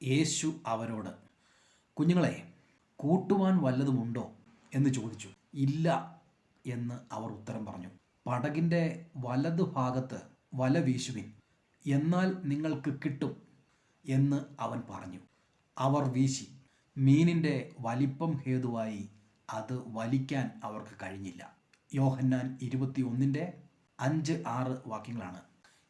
യേശു അവരോട്, കുഞ്ഞുങ്ങളെ, കൂട്ടുവാൻ വല്ലതുമുണ്ടോ എന്ന് ചോദിച്ചു. ഇല്ല എന്ന് അവർ ഉത്തരം പറഞ്ഞു. പടകിൻ്റെ വലതുഭാഗത്ത് വല വീശുവിൻ, എന്നാൽ നിങ്ങൾക്ക് കിട്ടും എന്ന് അവൻ പറഞ്ഞു. അവർ വീശി. മീനിൻ്റെ വലിപ്പം ഹേതുവായി അത് വലിക്കാൻ അവർക്ക് കഴിഞ്ഞില്ല. യോഹന്നാൻ 21:5-6 വാക്യങ്ങളാണ്.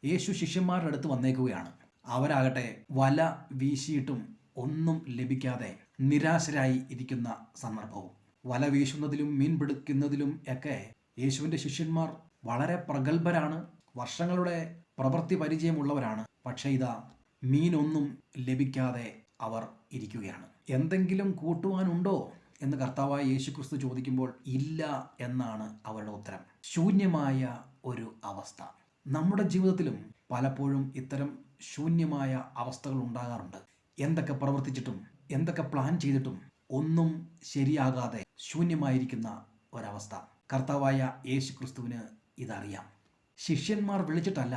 യേശു ശിഷ്യന്മാരുടെ അടുത്ത് വന്നേക്കുകയാണ്. അവരാകട്ടെ വല വീശിയിട്ടും ഒന്നും ലഭിക്കാതെ നിരാശരായി ഇരിക്കുന്ന സന്ദർഭവും. വല വീശുന്നതിലും മീൻ പിടിക്കുന്നതിലും ഒക്കെ യേശുവിൻ്റെ ശിഷ്യന്മാർ വളരെ പ്രഗത്ഭരാണ്, വർഷങ്ങളുടെ പ്രവൃത്തി പരിചയമുള്ളവരാണ്. പക്ഷേ ഇതാ, മീനൊന്നും ലഭിക്കാതെ അവർ ഇരിക്കുകയാണ്. എന്തെങ്കിലും കൂട്ടുവാനുണ്ടോ എന്ന് കർത്താവായ യേശുക്രിസ്തു ചോദിക്കുമ്പോൾ ഇല്ല എന്നാണ് അവരുടെ ഉത്തരം. ശൂന്യമായ ഒരു അവസ്ഥ. നമ്മുടെ ജീവിതത്തിലും പലപ്പോഴും ഇത്തരം ശൂന്യമായ അവസ്ഥകൾ ഉണ്ടാകാറുണ്ട്. എന്തൊക്കെ പ്രവർത്തിച്ചിട്ടും എന്തൊക്കെ പ്ലാൻ ചെയ്തിട്ടും ഒന്നും ശരിയാകാതെ ശൂന്യമായിരിക്കുന്ന ഒരവസ്ഥ. കർത്താവായ യേശുക്രിസ്തുവിന് ഇതറിയാം. ശിഷ്യന്മാർ വിളിച്ചിട്ടല്ല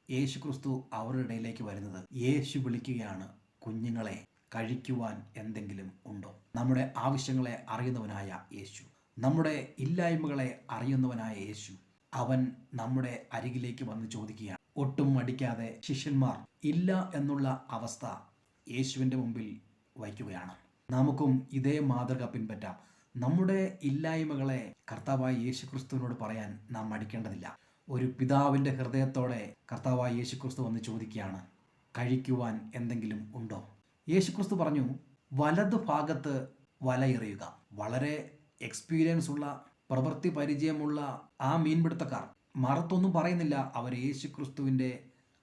യേശുക്രിസ്തു അവരുടെ ഇടയിലേക്ക് വരുന്നത്. യേശു വിളിക്കുകയാണ്, കുഞ്ഞുങ്ങളെ, കഴിക്കുവാൻ എന്തെങ്കിലും ഉണ്ടോ? നമ്മുടെ ആവശ്യങ്ങളെ അറിയുന്നവനായ യേശു, നമ്മുടെ ഇല്ലായ്മകളെ അറിയുന്നവനായ യേശു, അവൻ നമ്മുടെ അരികിലേക്ക് വന്ന് ചോദിക്കുകയാണ്. ഒട്ടും മടിക്കാതെ ശിഷ്യന്മാർ ഇല്ല എന്നുള്ള അവസ്ഥ യേശുവിൻ്റെ മുമ്പിൽ വയ്ക്കുകയാണ്. നമുക്കും ഇതേ മാതൃക പിൻപറ്റാം. നമ്മുടെ ഇല്ലായ്മകളെ കർത്താവായ യേശുക്രിസ്തുവിനോട് പറയാൻ നാം മടിക്കേണ്ടതില്ല. ഒരു പിതാവിൻ്റെ ഹൃദയത്തോടെ കർത്താവായ യേശുക്രിസ്തു വന്ന് ചോദിക്കുകയാണ്, കഴിക്കുവാൻ എന്തെങ്കിലും ഉണ്ടോ? യേശുക്രിസ്തു പറഞ്ഞു, വലതു ഭാഗത്ത് വല എറിയുക. വളരെ എക്സ്പീരിയൻസ് ഉള്ള, പ്രവൃത്തി പരിചയമുള്ള ആ മീൻപിടുത്തക്കാർ മറുത്തൊന്നും പറയുന്നില്ല. അവർ യേശുക്രിസ്തുവിൻ്റെ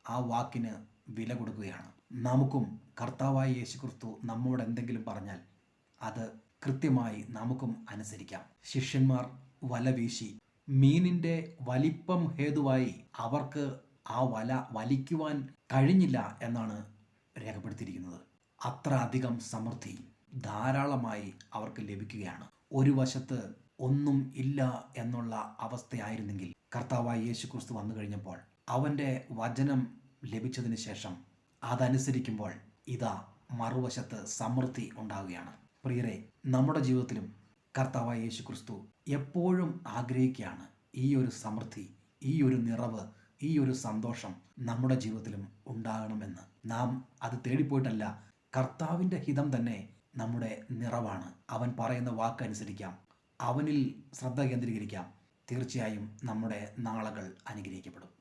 ആ വാക്കിന് വില കൊടുക്കുകയാണ്. നമുക്കും കർത്താവായ യേശുക്രിസ്തു നമ്മോട് എന്തെങ്കിലും പറഞ്ഞാൽ അത് കൃത്യമായി നമുക്കും അനുസരിക്കാം. ശിഷ്യന്മാർ വല വീശി. മീനിൻ്റെ വലിപ്പം ഹേതുവായി അവർക്ക് ആ വല വലിക്കുവാൻ കഴിഞ്ഞില്ല എന്നാണ് രേഖപ്പെടുത്തിയിരിക്കുന്നത്. അത്ര അധികം സമൃദ്ധി ധാരാളമായി അവർക്ക് ലഭിക്കുകയാണ്. ഒരു വശത്ത് ഒന്നും ഇല്ല എന്നുള്ള അവസ്ഥയായിരുന്നെങ്കിൽ കർത്താവായ യേശുക്രിസ്തു വന്നു കഴിഞ്ഞപ്പോൾ, അവൻ്റെ വചനം ലഭിച്ചതിന് ശേഷം അതനുസരിക്കുമ്പോൾ ഇതാ മറുവശത്ത് സമൃദ്ധി ഉണ്ടാവുകയാണ്. പ്രിയരെ, നമ്മുടെ ജീവിതത്തിലും കർത്താവായ യേശുക്രിസ്തു എപ്പോഴും ആഗ്രഹിക്കുകയാണ് ഈ ഒരു സമൃദ്ധി, ഈ ഒരു നിറവ്, ഈ ഒരു സന്തോഷം നമ്മുടെ ജീവിതത്തിലും ഉണ്ടാകണമെന്ന്. നാം അത് തേടിപ്പോയിട്ടല്ല, കർത്താവിൻ്റെ ഹിതം തന്നെ നമ്മുടെ നിറവാണ്. അവൻ പറയുന്ന വാക്കനുസരിക്കാം, അവനിൽ ശ്രദ്ധ കേന്ദ്രീകരിക്കാം. തീർച്ചയായും നമ്മുടെ നാളുകൾ അനുഗ്രഹിക്കപ്പെടും.